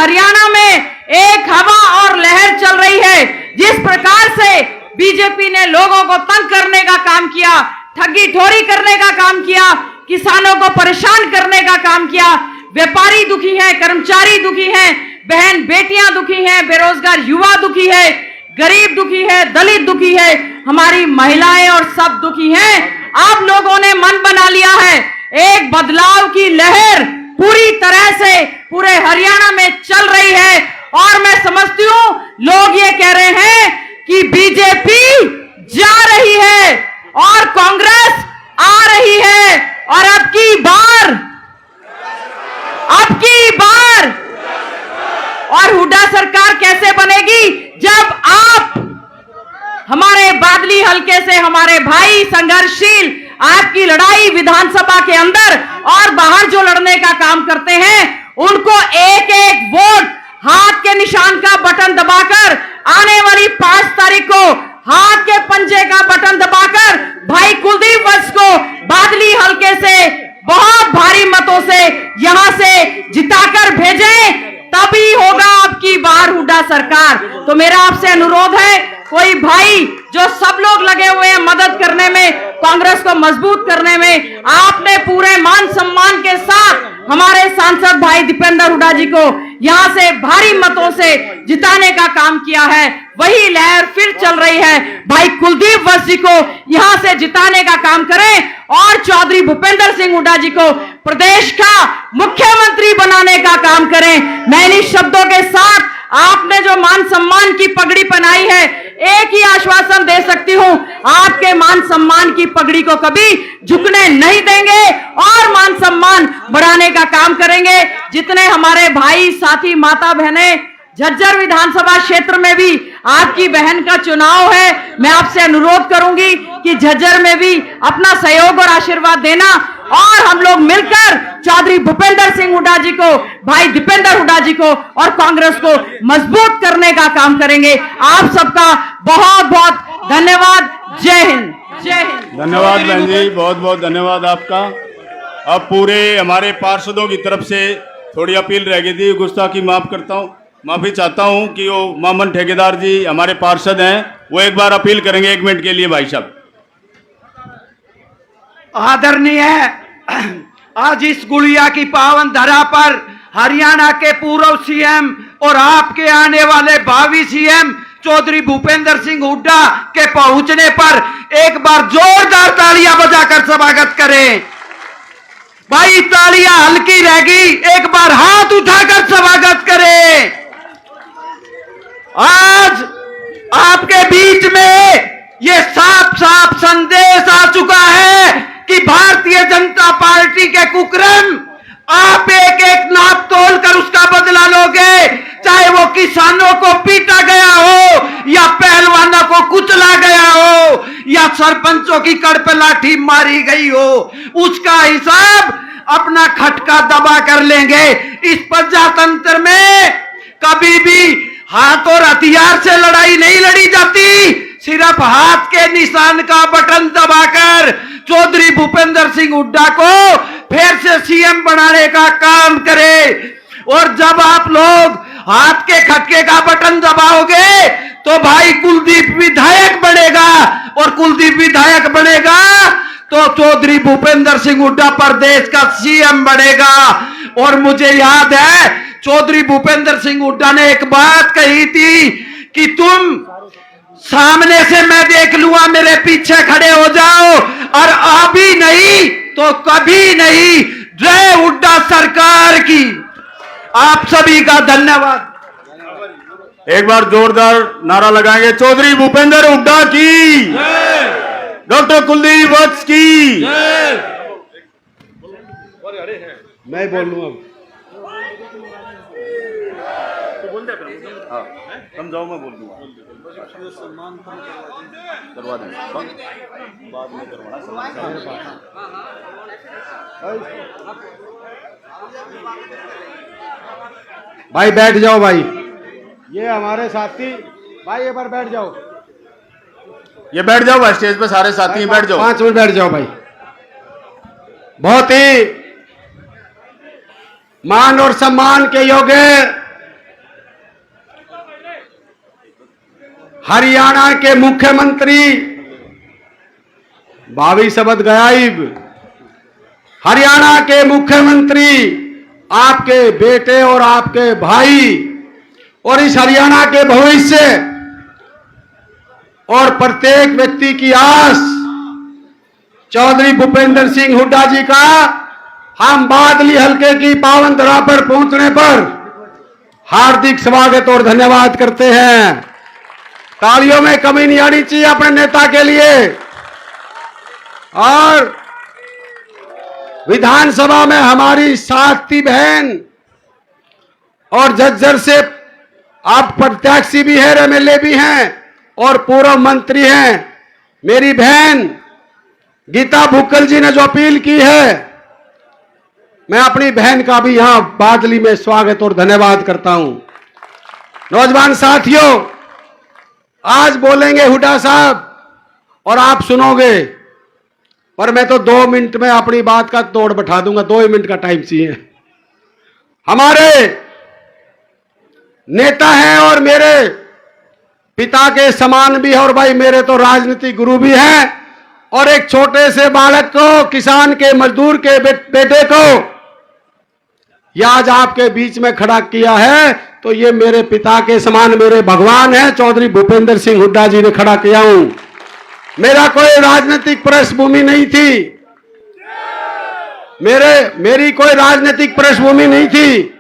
हरियाणा में एक हवा और लहर चल रही है। जिस प्रकार से बीजेपी ने लोगों को तंग करने का काम किया, ठगी ठोरी करने का काम किया, किसानों को परेशान करने का काम किया, व्यापारी दुखी हैं, कर्मचारी दुखी हैं, बहन बेटियां दुखी हैं, बेरोजगार युवा दुखी है, गरीब दुखी है, दलित दुखी है, हमारी महिलाएं और सब दुखी हैं। आप लोगों ने मन बना लिया है, एक बदलाव की लहर पूरी तरह से पूरे हरियाणा में चल रही है और मैं समझती हूं लोग ये कह रहे हैं कि बीजेपी जा रही है और कांग्रेस आ रही है और अब की बार और हुड्डा सरकार कैसे बनेगी जब आप हमारे बादली हलके से हमारे भाई संघर्षशील आपकी लड़ाई विधानसभा के अंदर और बाहर जो लड़ने का काम करते हैं उनको एक एक वोट हाथ के निशान का बटन दबाकर आने वाली 5 तारीख को हाथ के पंजे का बटन दबाकर भाई कुलदीप वत्स को बादली हलके से बहुत भारी मतों से यहां से जिताकर भेजें, तभी होगा आपकी बार हुड्डा सरकार। तो मेरा आपसे अनुरोध है, कोई भाई जो सब लोग लगे हुए हैं मदद करने में, कांग्रेस को मजबूत करने में, आपने पूरे मान सम्मान के साथ हमारे सांसद भाई दीपेंद्र हुड्डा जी को यहां से भारी मतों से जिताने का काम किया है, वही लहर फिर चल रही है। भाई कुलदीप वत्स जी को यहां से जिताने का काम करें और चौधरी भूपेंद्र सिंह हुड्डा जी को प्रदेश का मुख्यमंत्री बनाने का काम करें। मैं इन शब्दों के साथ आपने जो मान सम्मान की पगड़ी पहनाई है, एक ही आश्वासन दे सकती हूं, आपके मान सम्मान की पगड़ी को कभी झुकने नहीं देंगे और मान सम्मान बढ़ाने का काम करेंगे। जितने हमारे भाई साथी माता बहनें झज्जर विधानसभा क्षेत्र में भी आपकी बहन का चुनाव है, मैं आपसे अनुरोध करूंगी कि झज्जर में भी अपना सहयोग और आशीर्वाद देना और हम लोग मिलकर चौधरी भूपेंद्र सिंह हुड्डा जी को, भाई दीपेंद्र हुड्डा जी को और कांग्रेस को मजबूत करने का काम करेंगे। आप सबका बहुत बहुत धन्यवाद। जय हिंद। जय हिंद। धन्यवाद बहन जी, बहुत बहुत धन्यवाद आपका। अब पूरे हमारे पार्षदों की तरफ से थोड़ी अपील रह गई थी, गुस्ताखी माफी चाहता हूं कि वो मामन ठेकेदार जी हमारे पार्षद हैं, वो एक बार अपील करेंगे 1 मिनट के लिए। भाई साहब। आदरणीय आज इस गुड़िया की पावन धरा पर हरियाणा के पूर्व सीएम और आपके आने वाले भावी सीएम चौधरी भूपेंद्र सिंह हुड्डा के पहुंचने पर एक बार जोरदार तालियां बजाकर स्वागत करें। भाई तालियां हल्की रहेगी, एक बार हाथ उठाकर स्वागत करें। आज आपके बीच में ये साफ साफ संदेश आ चुका है कि भारतीय जनता पार्टी के कुकर्म आप एक एक नाप तोल कर उसका बदला लोगे, चाहे वो किसानों को पीटा गया हो या पहलवानों को कुचला गया हो या सरपंचों की कड़ पे लाठी मारी गई हो, उसका हिसाब अपना खटका दबा कर लेंगे। इस प्रजातंत्र में कभी भी हाथ और हथियार से लड़ाई नहीं लड़ी जाती, सिर्फ हाथ के निशान का बटन दबाकर चौधरी भूपेंद्र सिंह हुड्डा को फिर से सीएम बनाने का काम करें। और जब आप लोग हाथ के खटके का बटन दबाओगे तो भाई कुलदीप विधायक बनेगा और कुलदीप विधायक बनेगा तो चौधरी भूपेंद्र सिंह हुड्डा प्रदेश का सीएम बनेगा। और मुझे याद है चौधरी भूपेंद्र सिंह हुड्डा ने एक बात कही थी कि तुम सामने से मैं देख लूंगा, मेरे पीछे खड़े हो जाओ और अभी नहीं तो कभी नहीं। जय हुड्डा सरकार की। आप सभी का धन्यवाद। एक बार जोरदार नारा लगाएंगे, चौधरी भूपेंद्र हुड्डा की, डॉक्टर कुलदीप वत्स की। मैं बोल लूं अब। समझाओ, मैं बोल दूंगा। करवा दें, बाद में करवाना। भाई बैठ जाओ भाई, ये हमारे साथी भाई, एक बार बैठ जाओ। ये बैठ जाओ भाई, स्टेज पे सारे साथी बैठ जाओ। 5 मिनट बैठ जाओ भाई। बहुत ही मान और सम्मान के योग्य हरियाणा के मुख्यमंत्री भावी शब्द गायब, हरियाणा के मुख्यमंत्री आपके बेटे और आपके भाई और इस हरियाणा के भविष्य और प्रत्येक व्यक्ति की आस चौधरी भूपेंद्र सिंह हुड्डा जी का हम बादली हलके की पावन धरा पर पहुंचने पर हार्दिक स्वागत और धन्यवाद करते हैं। तालियों में कमी नहीं आनी चाहिए अपने नेता के लिए। और विधानसभा में हमारी साथी बहन और झज्जर से आप प्रत्याशी भी हैं, एमएलए भी हैं और पूर्व मंत्री हैं। मेरी बहन गीता भुक्कल जी ने जो अपील की है, मैं अपनी बहन का भी यहां बादली में स्वागत और धन्यवाद करता हूं। नौजवान साथियों, आज बोलेंगे हुड्डा साहब और आप सुनोगे, पर मैं तो 2 मिनट में अपनी बात का तोड़ बैठा दूंगा। 2 ही मिनट का टाइम चाहिए। हमारे नेता हैं और मेरे पिता के समान भी है और भाई मेरे तो राजनीतिक गुरु भी हैं। और एक छोटे से बालक को, किसान के मजदूर के बेटे को ये आज आपके बीच में खड़ा किया है तो ये मेरे पिता के समान मेरे भगवान हैं, चौधरी भूपेंद्र सिंह हुड्डा जी ने खड़ा किया हूं। मेरा कोई राजनीतिक पृष्ठभूमि नहीं थी, मेरी कोई राजनीतिक पृष्ठभूमि नहीं थी।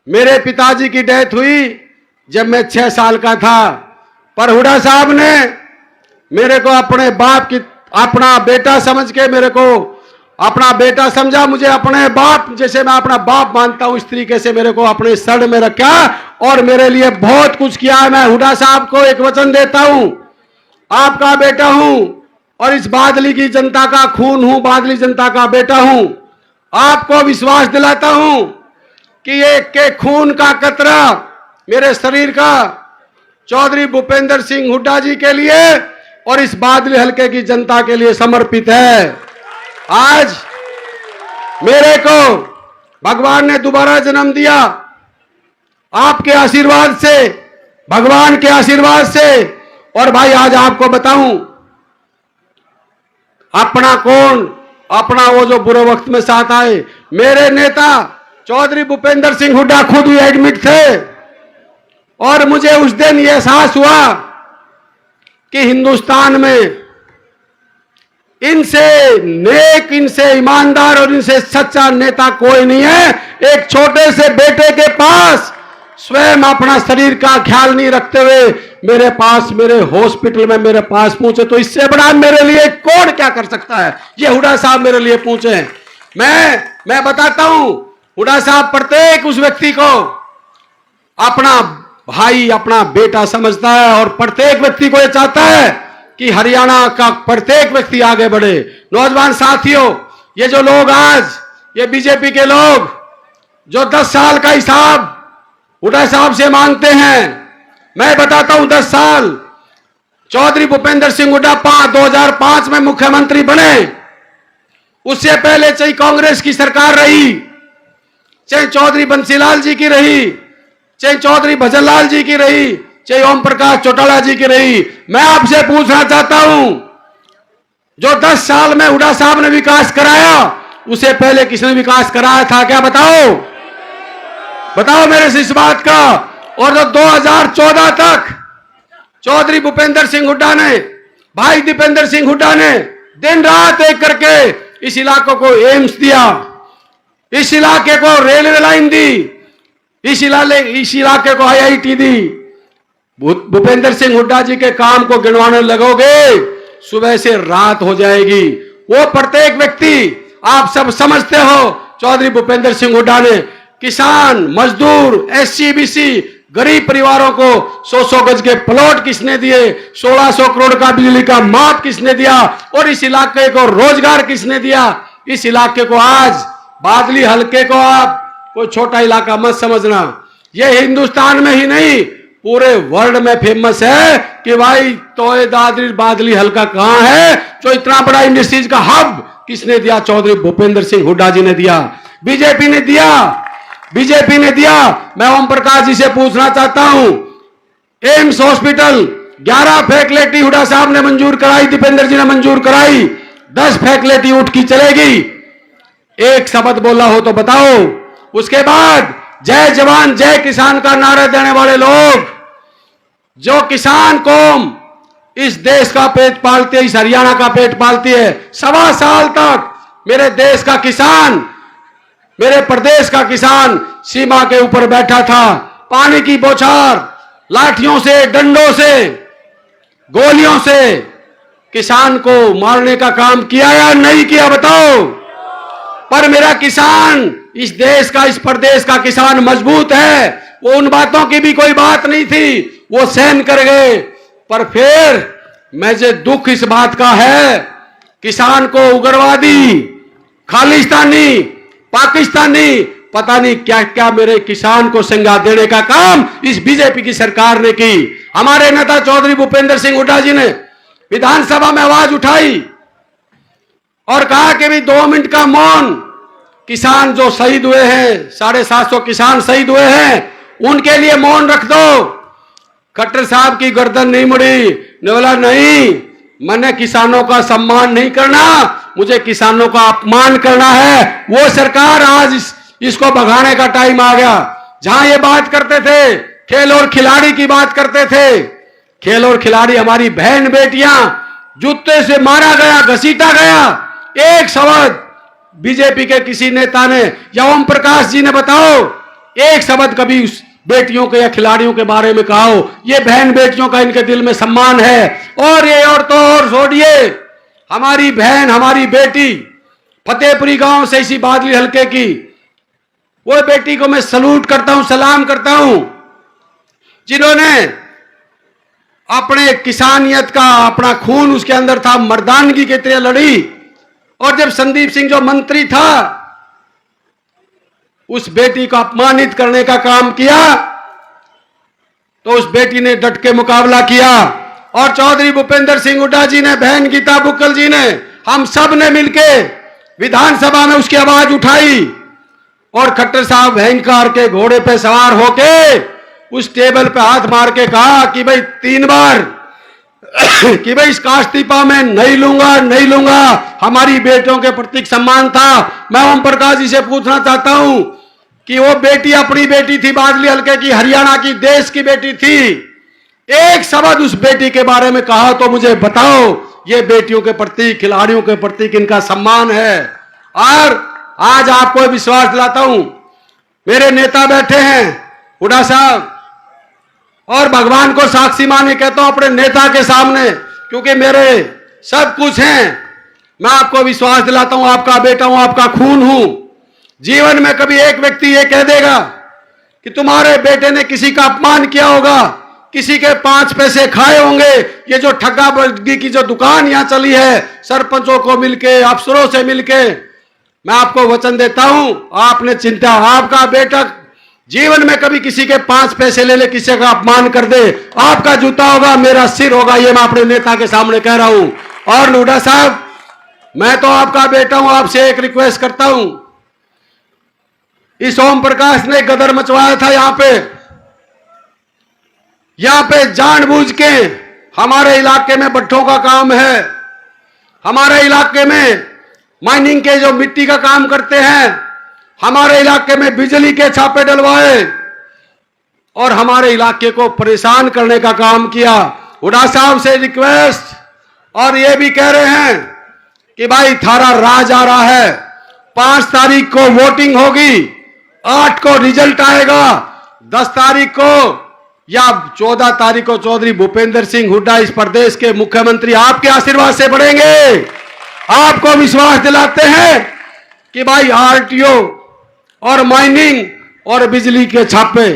मेरे पिताजी की डेथ हुई जब मैं 6 साल का था, पर हुड्डा साहब ने मेरे को अपने बाप की, अपना बेटा समझ के मेरे को अपना बेटा समझा, मुझे अपने बाप जैसे मैं अपना बाप मानता हूं, इस तरीके से मेरे को अपने सर में रखा और मेरे लिए बहुत कुछ किया है। मैं हुड्डा साहब को एक वचन देता हूं, आपका बेटा हूं और इस बादली की जनता का खून हूं, बादली जनता का बेटा हूं। आपको विश्वास दिलाता हूं कि एक के खून का कतरा मेरे शरीर का चौधरी भूपेंद्र सिंह हुड्डा जी के लिए और इस बादली हलके की जनता के लिए समर्पित है। आज मेरे को भगवान ने दोबारा जन्म दिया, आपके आशीर्वाद से, भगवान के आशीर्वाद से। और भाई आज आपको बताऊं, अपना कौन, अपना वो जो बुरे वक्त में साथ आए, मेरे नेता चौधरी भूपेंद्र सिंह हुड्डा खुद ही एडमिट थे और मुझे उस दिन यह एहसास हुआ कि हिंदुस्तान में इनसे नेक, इनसे ईमानदार और इनसे सच्चा नेता कोई नहीं है। एक छोटे से बेटे के पास स्वयं अपना शरीर का ख्याल नहीं रखते हुए मेरे पास, मेरे हॉस्पिटल में मेरे पास पहुंचे, तो इससे बड़ा मेरे लिए कौन क्या कर सकता है। ये हुड्डा साहब मेरे लिए पहुंचे। मैं बताता हूं, हुड्डा साहब प्रत्येक उस व्यक्ति को अपना भाई, अपना बेटा समझता है और प्रत्येक व्यक्ति को यह चाहता है कि हरियाणा का प्रत्येक व्यक्ति आगे बढ़े। नौजवान साथियों, ये जो लोग आज, ये बीजेपी के लोग जो 10 साल का हिसाब हुड्डा साहब से मांगते हैं, मैं बताता हूं 10 साल चौधरी भूपेंद्र सिंह हुड्डा 2005 में मुख्यमंत्री बने। उससे पहले चाहे कांग्रेस की सरकार रही, चाहे चौधरी बंसीलाल जी की रही, चाहे चौधरी भजनलाल जी की रही, चाहे ओम प्रकाश चौटाला जी की रही, मैं आपसे पूछना चाहता हूं, जो 10 साल में हुड्डा साहब ने विकास कराया, उसे पहले किसने विकास कराया था? क्या बताओ मेरे से इस बात का। और जो 2014 तक चौधरी भूपेंद्र सिंह हुड्डा ने, भाई दीपेंद्र सिंह हुड्डा ने दिन रात एक करके इस इलाकों को एम्स दिया, इस इलाके को रेलवे लाइन दी, इस इलाके को IIT दी। भूपेंद्र सिंह हुड्डा जी के काम को गिनवाने लगोगे, सुबह से रात हो जाएगी। वो प्रत्येक व्यक्ति, आप सब समझते हो, चौधरी भूपेंद्र सिंह हुड्डा ने किसान, मजदूर, SC BC गरीब परिवारों को 100-100 गज के प्लॉट किसने दिए, 1600 करोड़ का बिजली का माप किसने दिया और इस इलाके को रोजगार किसने दिया। इस इलाके को आज, बादली हलके को आप कोई छोटा इलाका मत समझना। यह हिंदुस्तान में ही नहीं, पूरे वर्ल्ड में फेमस है कि भाई तोए दादरी बादली हलका कहां है। जो इतना बड़ा इंडस्ट्रीज का हब किसने दिया? चौधरी भूपेंद्र सिंह हुड्डा जी ने दिया, बीजेपी ने दिया। मैं ओम प्रकाश जी से पूछना चाहता हूं, एम्स हॉस्पिटल 11 फैकल्टी हुडा साहब ने मंजूर कराई, दीपेंद्र जी ने मंजूर कराई, 10 फैकल्टी उठ की चलेगी। एक शब्द बोला हो तो बताओ। उसके बाद जय जवान जय किसान का नारा देने वाले लोग, जो किसान कौम इस देश का पेट पालती है, इस हरियाणा का पेट पालती है। 1.25 साल तक मेरे देश का किसान, मेरे प्रदेश का किसान सीमा के ऊपर बैठा था, पानी की बौछार, लाठियों से, डंडों से, गोलियों से किसान को मारने का काम किया या नहीं किया बताओ। पर मेरा किसान, इस देश का, इस प्रदेश का किसान मजबूत है। वो उन बातों की भी कोई बात नहीं थी, वो सहन कर गए। पर फिर मुझे दुख इस बात का है, किसान को उग्रवादी, खालिस्तानी, पाकिस्तानी, पता नहीं क्या क्या मेरे किसान को संज्ञा देने का काम इस बीजेपी की सरकार ने की। हमारे नेता चौधरी भूपेंद्र सिंह हुड्डा जी ने विधानसभा में आवाज उठाई और कहा कि भी 2 मिनट का मौन, किसान जो शहीद हुए हैं, 750 किसान शहीद हुए हैं, उनके लिए मौन रख दो। खट्टर साहब की गर्दन नहीं मुड़ी, ने बोला नहीं, मैंने किसानों का सम्मान नहीं करना, मुझे किसानों का अपमान करना है। वो सरकार आज इसको भगाने का टाइम आ गया। जहां ये बात करते थे, खेल और खिलाड़ी की बात करते थे, खेल और खिलाड़ी हमारी बहन बेटियां जूते से मारा गया, घसीटा गया। एक शब्द बीजेपी के किसी नेता ने या ओम प्रकाश जी ने बताओ, एक शब्द कभी उस बेटियों के या खिलाड़ियों के बारे में कहा हो। ये बहन बेटियों का इनके दिल में सम्मान है। और ये और तो और छोड़िए, हमारी बहन, हमारी बेटी फतेहपुरी गांव से, इसी बादली हल्के की, वो बेटी को मैं सलूट करता हूं, सलाम करता हूं, जिन्होंने अपने किसानियत का अपना खून उसके अंदर था, मर्दानगी के तरह लड़ी। और जब संदीप सिंह जो मंत्री था, उस बेटी को अपमानित करने का काम किया, तो उस बेटी ने डट के मुकाबला किया। और चौधरी भूपेंद्र सिंह हुड्डा जी ने, बहन गीता बुक्कल जी ने, हम सब ने मिलके विधानसभा में उसकी आवाज उठाई। और खट्टर साहब अहंकार के घोड़े पे सवार होके उस टेबल पे हाथ मार के कहा कि भाई 3 बार कि भाई इसका इस्तीफा मैं नहीं लूंगा, नहीं लूंगा। हमारी बेटियों के प्रति सम्मान था। मैं ओम प्रकाश जी से पूछना चाहता हूं कि वो बेटी अपनी बेटी थी, बादली हल्के की, हरियाणा की, देश की बेटी थी। एक शब्द उस बेटी के बारे में कहा तो मुझे बताओ। ये बेटियों के प्रति, खिलाड़ियों के प्रति किनका सम्मान है। और आज आपको विश्वास दिलाता हूं, मेरे नेता बैठे हैं हुड्डा साहब, और भगवान को साक्षी माने कहता हूं अपने नेता के सामने, क्योंकि मेरे सब कुछ हैं। मैं आपको विश्वास दिलाता हूं, आपका बेटा हूं, आपका खून हूं। जीवन में कभी एक व्यक्ति ये कह देगा कि तुम्हारे बेटे ने किसी का अपमान किया होगा, किसी के 5 पैसे खाए होंगे, ये जो ठग्गा बग्गी की जो दुकान यहां चली है, सरपंचों को मिलके, अफसरों से मिलके, मैं आपको वचन देता हूं, आपने चिंता, आपका बेटा जीवन में कभी किसी के 5 पैसे ले ले, किसी का अपमान कर दे, आपका जूता होगा, मेरा सिर होगा। ये मैं अपने नेता के सामने कह रहा हूं। और हुड्डा साहब, मैं तो आपका बेटा हूं, आपसे एक रिक्वेस्ट करता हूं। इस ओम प्रकाश ने गदर मचवाया था यहां पे जानबूझ के। हमारे इलाके में भट्ठों का काम है, हमारे इलाके में माइनिंग के जो मिट्टी का काम करते हैं, हमारे इलाके में बिजली के छापे डलवाए और हमारे इलाके को परेशान करने का काम किया। हुड्डा साहब से रिक्वेस्ट, और ये भी कह रहे हैं कि भाई थारा राज आ रहा है, 5 तारीख को वोटिंग होगी, 8 को रिजल्ट आएगा, 10 तारीख को या 14 तारीख को चौधरी भूपेंद्र सिंह हुड्डा इस प्रदेश के मुख्यमंत्री आपके आशीर्वाद से बढ़ेंगे। आपको विश्वास दिलाते हैं कि भाई आरटीओ और माइनिंग और बिजली के छापे,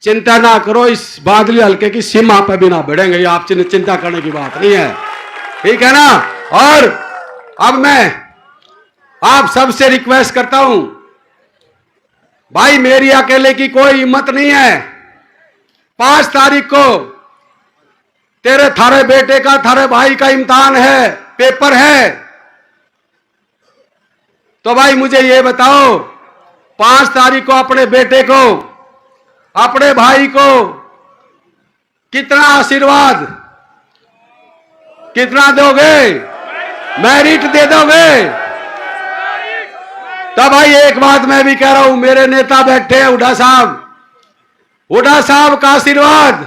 चिंता ना करो, इस बादली हल्के की सीमा पर भी ना बढ़ेंगे। ये आप चिंता करने की बात नहीं है, ठीक है ना। और अब मैं आप सबसे रिक्वेस्ट करता हूं, भाई मेरी अकेले की कोई हिम्मत नहीं है। 5 तारीख को तेरे थारे बेटे का, थारे भाई का इम्तिहान है, पेपर है। तो भाई मुझे ये बताओ, 5 तारीख को अपने बेटे को, अपने भाई को कितना आशीर्वाद, कितना दोगे? मेरिट दे दोगे? तब भाई एक बात मैं भी कह रहा हूं, मेरे नेता बैठे हैं हुड्डा साहब, हुड्डा साहब का आशीर्वाद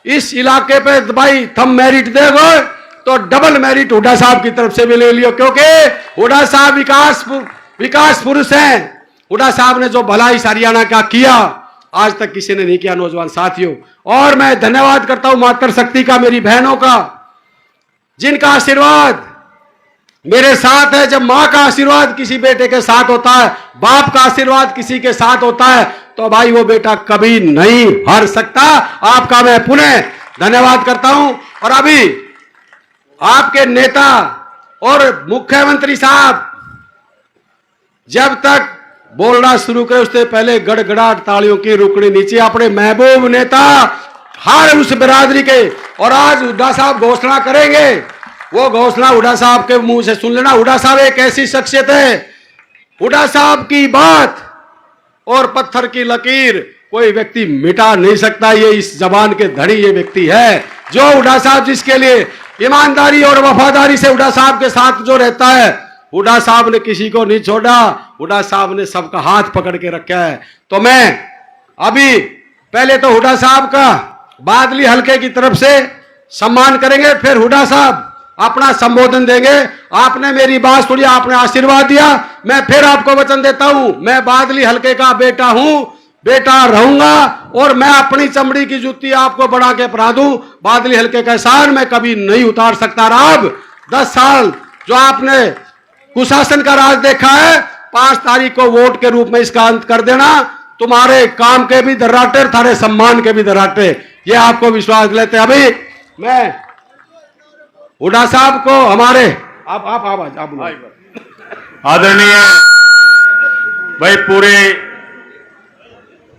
इस इलाके पे भाई थम मेरिट देगो तो डबल मेरिट हुड्डा साहब की तरफ से भी ले लियो, क्योंकि हुड्डा साहब विकास पुरुष हैं। हुड्डा साहब ने जो भला इस हरियाणा का किया आज तक किसी ने नहीं किया नौजवान साथियों। और मैं धन्यवाद करता हूं मातृ शक्ति का, मेरी बहनों का, जिनका आशीर्वाद मेरे साथ है। जब मां का आशीर्वाद किसी बेटे के साथ होता है, बाप का आशीर्वाद किसी के साथ होता है, तो भाई वो बेटा कभी नहीं हार सकता। आपका मैं पुनः धन्यवाद करता हूं। और अभी आपके नेता और मुख्यमंत्री साहब जब तक बोलना शुरू करे उससे पहले गड़गड़ाहट तालियों की रुकनी नीचे। अपने महबूब नेता हर उस बिरादरी के, और आज हुड्डा साहब घोषणा करेंगे, वो घोषणा हुड्डा साहब के मुंह से सुन लेना। हुड्डा साहब एक ऐसी शख्सियत है, हुड्डा साहब की बात और पत्थर की लकीर कोई व्यक्ति मिटा नहीं सकता। ये इस जबान के धनी ये व्यक्ति है, जो हुड्डा साहब जिसके लिए ईमानदारी और वफादारी से हुड्डा साहब के साथ जो रहता है, हुड्डा साहब ने किसी को नहीं छोड़ा, हुड्डा साहब ने सबका हाथ पकड़ के रखा है। तो मैं अभी पहले तो हुड्डा साहब का बादली हलके की तरफ से सम्मान करेंगे, फिर हुड्डा साहब अपना संबोधन देंगे। आपने मेरी बात सुनी, आपने आशीर्वाद दिया, मैं फिर आपको वचन देता हूं, मैं बादली हलके का बेटा हूं, बेटा रहूंगा, और मैं अपनी चमड़ी की जूती आपको बढ़ा के पहना दूं। बादली हलके का एहसान मैं कभी नहीं उतार सकता। अब 10 साल जो आपने कुशासन का राज देखा है, 5 तारीख को वोट के रूप में इसका अंत कर देना। तुम्हारे काम के भी दर्राटे, थारे सम्मान के भी दर्राटे, ये आपको विश्वास लेते। अभी मैं हुड्डा साहब को हमारे आप आदरणीय भाई,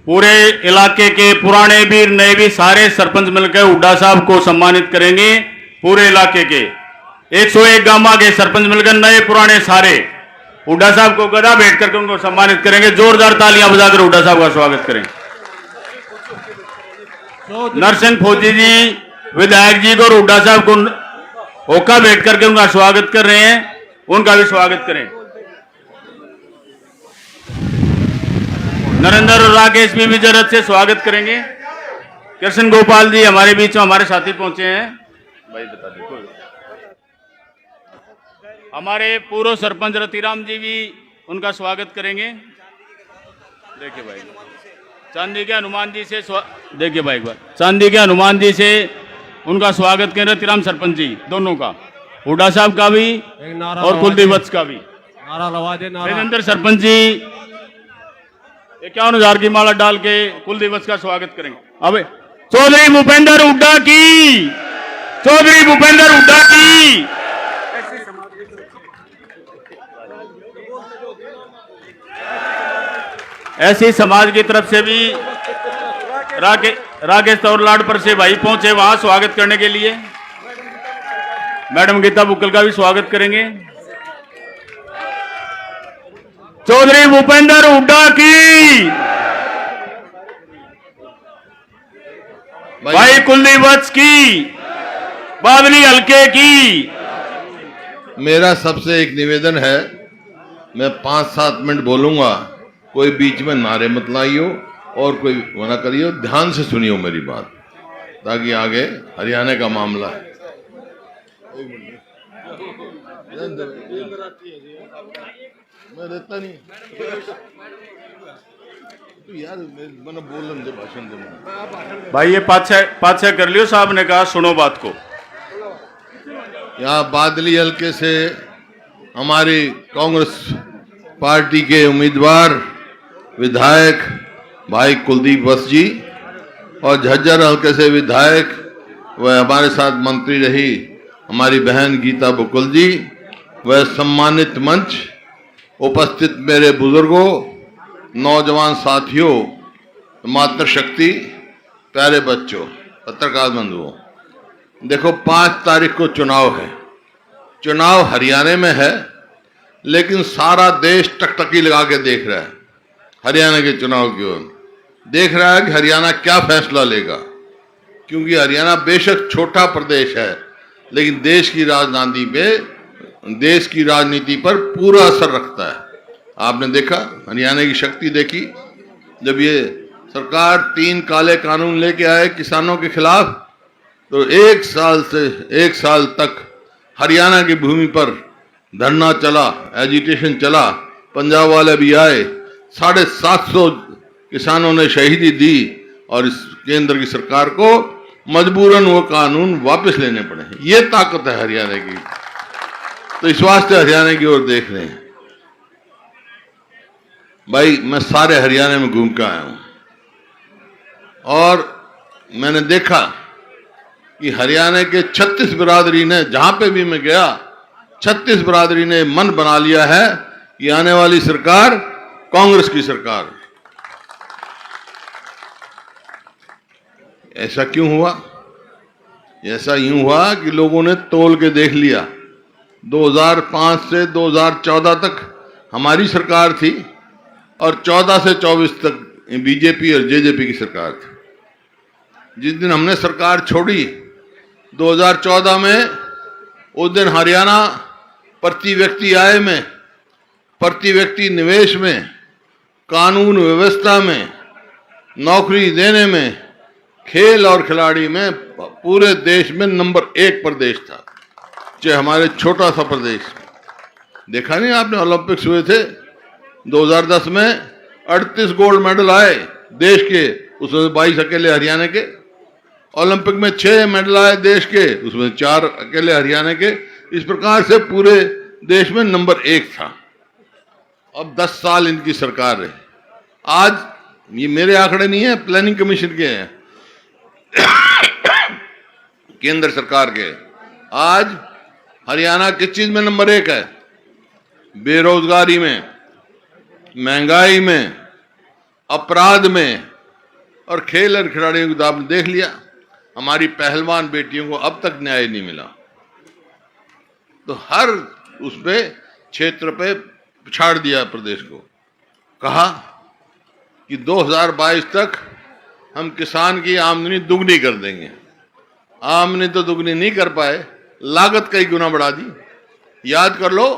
पूरे इलाके के पुराने भी नए भी सारे सरपंच मिलकर हुड्डा साहब को सम्मानित करेंगे। पूरे इलाके के 101 गांव के सरपंच मिलकर नए पुराने सारे हुड्डा साहब को गदा भेंट करके उनको सम्मानित करेंगे। जोरदार तालियां बजाकर हुड्डा साहब का स्वागत करें। नरसिंह फौजी जी विधायक जी को हुड्डा साहब को होका भेंट करके उनका स्वागत कर रहे हैं, उनका भी स्वागत करें। नरेंद्र और राकेश भी जरूरत से स्वागत करेंगे। कृष्ण गोपाल जी हमारे बीच में हमारे साथी पहुंचे हैं, भाई बता दीजिए। हमारे पूर्व सरपंच रतिराम जी भी उनका स्वागत करेंगे। देखिए भाई, चांदी के हनुमान जी से देखिए भाई, एक बार चांदी के हनुमान जी से उनका स्वागत करें। रतिराम सरपंच जी दोनों का, हुड्डा साहब का भी और कुलदीप वत्स का भी। राजेंद्र सरपंच जी 51,000 की माला डाल के कुलदीप वत्स का स्वागत करेंगे। अब चौधरी भूपेंद्र हुड्डा की, चौधरी भूपेंद्र हुड्डा की। ऐसी समाज की तरफ से भी राकेश तौरलाड पर से भाई पहुंचे वहां स्वागत करने के लिए। मैडम गीता बुक्कल का भी स्वागत करेंगे। चौधरी भूपेंद्र हुड्डा की, भाई कुलदीप वत्स की, बादली हलके की। मेरा सबसे एक निवेदन है, मैं 5-7 मिनट बोलूंगा, कोई बीच में नारे मत लाइयो और कोई मना करियो, ध्यान से सुनियो मेरी बात, ताकि आगे हरियाणा का मामला है। मैं देता नहीं तो यार, मैंने बोलन दे, भाषण दे भाई ये पाछा कर लियो, साहब ने कहा सुनो बात को। यहाँ बादली हल्के से हमारी कांग्रेस पार्टी के उम्मीदवार विधायक भाई कुलदीप वत्स जी और झज्जर हल्के से विधायक वह हमारे साथ मंत्री रही हमारी बहन गीता बुक्कल जी, वह सम्मानित मंच, उपस्थित मेरे बुजुर्गों, नौजवान साथियों, मातृशक्ति, प्यारे बच्चों, पत्रकार बंधुओं, देखो 5 तारीख को चुनाव है। चुनाव हरियाणा में है, लेकिन सारा देश टकटकी लगा के देख रहा है हरियाणा के चुनाव की ओर, देख रहा है कि हरियाणा क्या फैसला लेगा। क्योंकि हरियाणा बेशक छोटा प्रदेश है, लेकिन देश की राजनीति पर पूरा असर रखता है। आपने देखा, हरियाणा की शक्ति देखी, जब ये सरकार 3 काले कानून लेके आए किसानों के खिलाफ, तो 1 साल तक हरियाणा की भूमि पर धरना चला, एजिटेशन चला, पंजाब वाले भी आए, 750 किसानों ने शहीदी दी और इस केंद्र की सरकार को मजबूरन वो कानून वापस लेने पड़े। ये ताकत है हरियाणा की। तो इस वास्ते हरियाणा की ओर देख रहे हैं। भाई, मैं सारे हरियाणा में घूम के आया हूं और मैंने देखा कि हरियाणा के 36 बिरादरी ने, जहां पे भी मैं गया, 36 बिरादरी ने मन बना लिया है कि आने वाली सरकार कांग्रेस की सरकार। ऐसा क्यों हुआ? ऐसा यूं हुआ कि लोगों ने तोल के देख लिया। 2005 से 2014 तक हमारी सरकार थी और 14 से 24 तक बीजेपी और जेजेपी की सरकार थी। जिस दिन हमने सरकार छोड़ी 2014 में, उस दिन हरियाणा प्रति व्यक्ति आय में, प्रति व्यक्ति निवेश में, कानून व्यवस्था में, नौकरी देने में, खेल और खिलाड़ी में पूरे देश में नंबर 1 प्रदेश था, चाहे हमारे छोटा सा प्रदेश। देखा नहीं आपने, ओलंपिक्स हुए थे 2010 में, 38 गोल्ड मेडल आए देश के, उसमें 22 अकेले हरियाणा के। ओलंपिक में 6 मेडल आए देश के, उसमें 4 अकेले हरियाणा के। इस प्रकार से पूरे देश में नंबर 1 था। अब 10 साल इनकी सरकार रही। आज ये मेरे आंकड़े नहीं है, प्लानिंग कमीशन के हैं, केंद्र सरकार के। आज हरियाणा किस चीज में नंबर 1 है? बेरोजगारी में, महंगाई में, अपराध में और खेल और खिलाड़ियों को आपने देख लिया। हमारी पहलवान बेटियों को अब तक न्याय नहीं मिला। तो हर उसपे क्षेत्र पे पिछाड़ दिया प्रदेश को। कहा कि 2022 तक हम किसान की आमदनी दुगनी कर देंगे। आमदनी तो दुगनी नहीं कर पाए, लागत कई गुना बढ़ा दी। याद कर लो,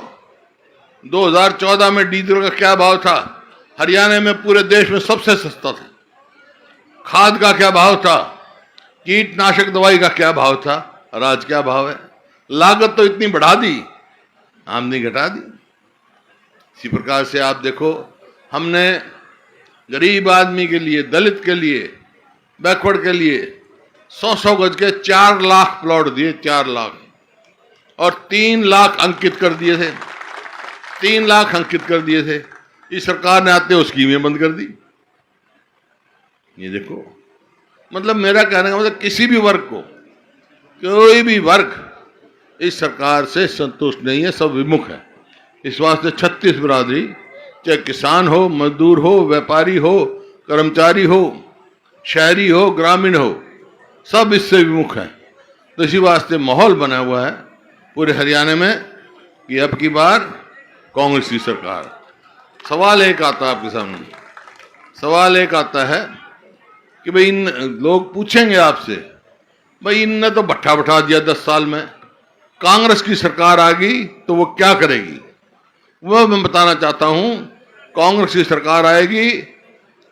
2014 में डीजल का क्या भाव था? हरियाणा में पूरे देश में सबसे सस्ता था। खाद का क्या भाव था? कीटनाशक दवाई का क्या भाव था? और आज क्या भाव है? लागत तो इतनी बढ़ा दी, आमदनी घटा दी। इसी प्रकार से आप देखो, हमने गरीब आदमी के लिए, दलित के लिए, बैकवर्ड के लिए 100-100 गज के 4 लाख प्लॉट दिए, 4 लाख, और 3 लाख अंकित कर दिए थे। 3 लाख अंकित कर दिए थे। इस सरकार ने आते हुए स्कीमें बंद कर दी। ये देखो, मतलब मेरा कहने का मतलब किसी भी वर्ग को, कोई भी वर्ग इस सरकार से संतुष्ट नहीं है, सब विमुख है। इस वास्ते 36 बिरादरी, चाहे किसान हो, मजदूर हो, व्यापारी हो, कर्मचारी हो, शहरी हो, ग्रामीण हो, सब इससे विमुख है। तो इसी वास्ते माहौल बना हुआ है पूरे हरियाणा में कि अब की बार कांग्रेस की सरकार। सवाल एक आता है आपके सामने, सवाल एक आता है कि भाई इन लोग पूछेंगे आपसे, भाई इनने तो भट्ठा बैठा दिया 10 साल में, कांग्रेस की सरकार आ गई तो वो क्या करेगी? वह मैं बताना चाहता हूं। कांग्रेस की सरकार आएगी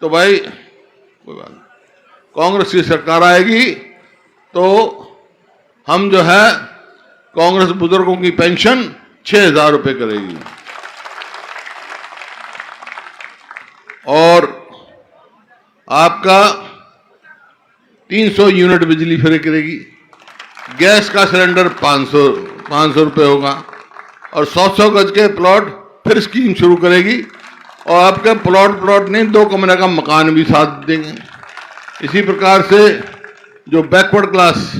तो भाई, कोई बात नहीं, कांग्रेस की सरकार आएगी तो हम जो है कांग्रेस बुजुर्गों की पेंशन 6,000 रुपए करेगी, और आपका 300 यूनिट बिजली फ्री करेगी। गैस का सिलेंडर 500 रुपए होगा, और 100-100 गज के प्लॉट फिर स्कीम शुरू करेगी, और आपके प्लॉट नहीं, 2 कमरे का मकान भी साथ देंगे। इसी प्रकार से जो बैकवर्ड क्लास,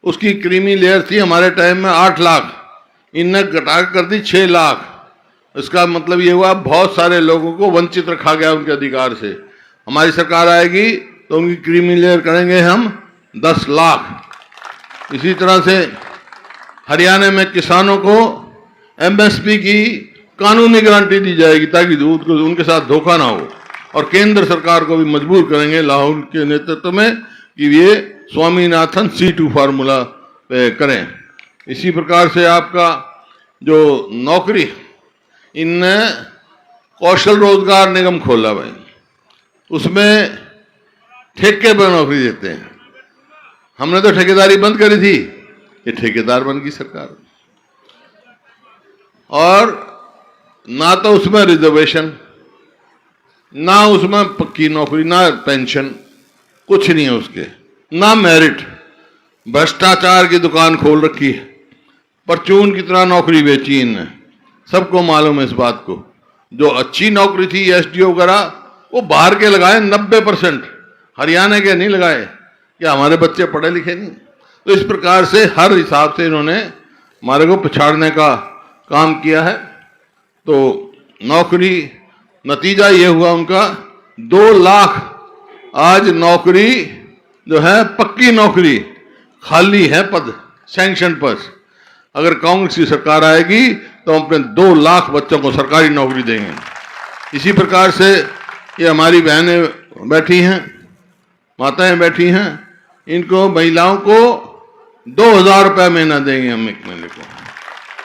उसकी क्रीमी लेयर थी हमारे टाइम में 8 लाख, इनने घटा कर दी 6 लाख। इसका मतलब ये हुआ बहुत सारे लोगों को वंचित रखा गया उनके अधिकार से। हमारी सरकार आएगी तो उनकी क्रीमी लेयर करेंगे हम 10 लाख। इसी तरह से हरियाणा में किसानों को एमएसपी की कानूनी गारंटी दी जाएगी ताकि दूध को उनके साथ धोखा ना हो, और केंद्र सरकार को भी मजबूर करेंगे राहुल के नेतृत्व में कि ये स्वामीनाथन C2 फार्मूला पे करें। इसी प्रकार से आपका जो नौकरी, इनने कौशल रोजगार निगम खोला भाई, उसमें ठेके पर नौकरी देते हैं। हमने तो ठेकेदारी बंद करी थी, ये ठेकेदार बन गई सरकार। और ना तो उसमें रिजर्वेशन, ना उसमें पक्की नौकरी, ना पेंशन, कुछ नहीं है उसके, ना मेरिट। भ्रष्टाचार की दुकान खोल रखी है, परचून की तरह नौकरी बेची इनने। सबको मालूम है इस बात को। जो अच्छी नौकरी थी SDO वगैरह, वो बाहर के लगाए 90%, हरियाणा के नहीं लगाए। क्या हमारे बच्चे पढ़े लिखे नहीं? तो इस प्रकार से हर हिसाब से इन्होंने हमारे को पिछाड़ने का काम किया है। तो नौकरी, नतीजा ये हुआ उनका 2 लाख आज नौकरी जो है, पक्की नौकरी खाली है, पद सैंक्शन पर। अगर कांग्रेस की सरकार आएगी तो हम अपने 2 लाख बच्चों को सरकारी नौकरी देंगे। इसी प्रकार से ये हमारी बहनें बैठी हैं, माताएं बैठी हैं, इनको महिलाओं को 2000 रुपये महीना देंगे हम एक महीने को,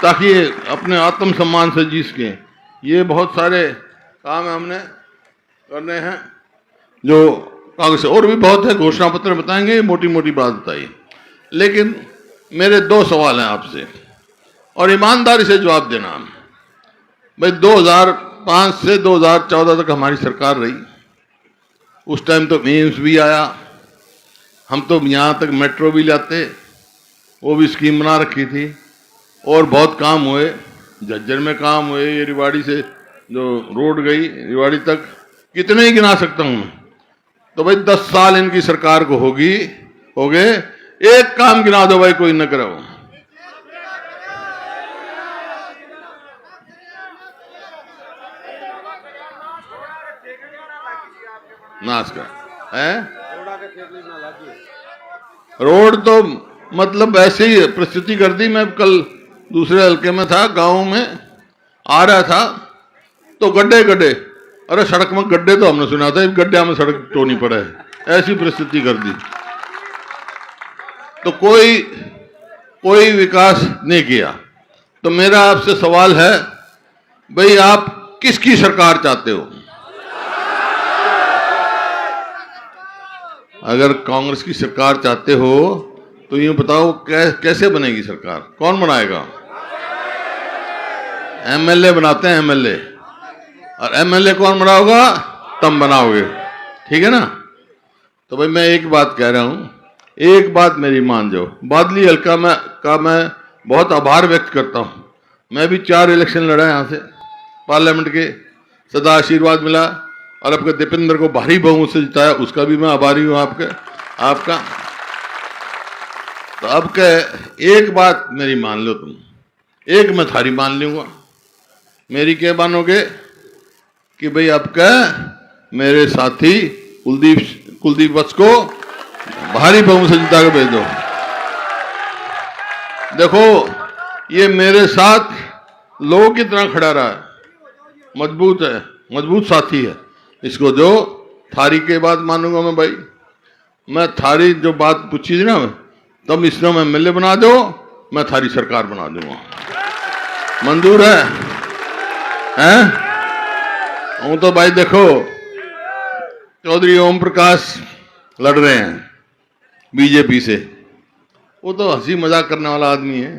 ताकि अपने आत्मसम्मान से जी सकें। ये बहुत सारे काम हमने करने हैं जो कांग्रेस, और भी बहुत है, घोषणा पत्र बताएंगे, मोटी मोटी बात बताइए। लेकिन मेरे 2 सवाल हैं आपसे, और ईमानदारी से जवाब देना। भाई 2005 से 2014 तक हमारी सरकार रही, उस टाइम तो एम्स भी आया, हम तो यहाँ तक मेट्रो भी लाते, वो भी स्कीम बना रखी थी, और बहुत काम हुए। झज्जर में काम हुए, ये रिवाड़ी से जो रोड गई रिवाड़ी तक, कितने ही गिना सकता हूँ मैं। तो भाई 10 साल इनकी सरकार को हो गए, एक काम गिना दो भाई कोई न करो। नाश का है रोड तो मतलब ऐसे ही परिस्थिति कर दी। मैं कल दूसरे हल्के में था, गांव में आ रहा था, तो गड्ढे, अरे सड़क में गड्ढे, तो हमने सुना था गड्ढे में सड़क टोनी पड़े, ऐसी परिस्थिति कर दी। तो कोई विकास नहीं किया। तो मेरा आपसे सवाल है, भाई आप किसकी सरकार चाहते हो? अगर कांग्रेस की सरकार चाहते हो तो यूं बताओ कैसे बनेगी सरकार? कौन बनाएगा? MLA बनाते हैं, MLA, और MLA कौन बनाओगा? तुम बनाओगे, ठीक है ना? तो भाई मैं एक बात कह रहा हूं, एक बात मेरी मान जाओ। बादली हल्का का मैं बहुत आभार व्यक्त करता हूं। मैं भी 4 इलेक्शन लड़ा यहां से पार्लियामेंट के, सदा आशीर्वाद मिला, और आपके दीपेंद्र को भारी बहुमत से जिताया, उसका भी मैं आभारी हूं आपका। तो अब एक बात मेरी मान लो तुम, एक मैं थारी मान लूंगा। मेरी क्या मानोगे? कि भाई आपका मेरे साथी कुलदीप वत्स को भारी बहुमत से जिता के भेज दो। देखो ये मेरे साथ लोगों की तरह खड़ा रहा है, मजबूत है, मजबूत साथी है। इसको जो थारी के बाद मानूंगा मैं भाई। मैं थारी जो बात पूछी थी ना, तब इसने मैं MLA बना दो, मैं थारी सरकार बना दूंगा। मंजूर है? हूं तो भाई देखो, चौधरी ओम प्रकाश लड़ रहे हैं बीजेपी से, वो तो हंसी मजाक करने वाला आदमी है,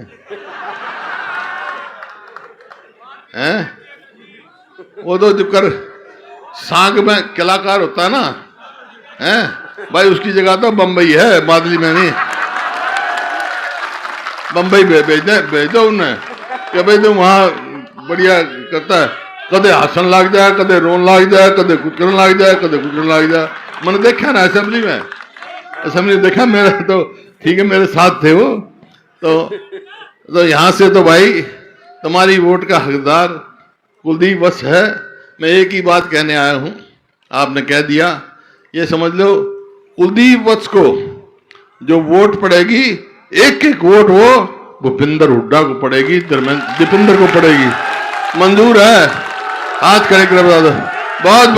वो तो जो कर सांग में कलाकार होता है ना, भाई उसकी जगह तो बंबई है, बादली में नहीं। बंबई भेज दो उन्हें कि भाई तुम वहां बढ़िया करता है, कदे हसन लग जाए, कदे रोन लग जाए, कदे कुछ करने लग जाए, कदे कुछ करने लग जाए। मैंने देखा ना असेंबली में देखा, मेरा तो ठीक है, मेरे साथ थे वो। तो यहां से तो भाई तुम्हारी वोट का हकदार कुलदीप वत्स है। मैं एक ही बात कहने आया हूं, आपने कह दिया, ये समझ लो कुलदीप वत्स को जो वोट पड़ेगी, एक वोट वो भूपिंदर हुड्डा को पड़ेगी, दीपेंद्र को पड़ेगी। मंजूर है? हाथ खड़े कर बता दो। बहुत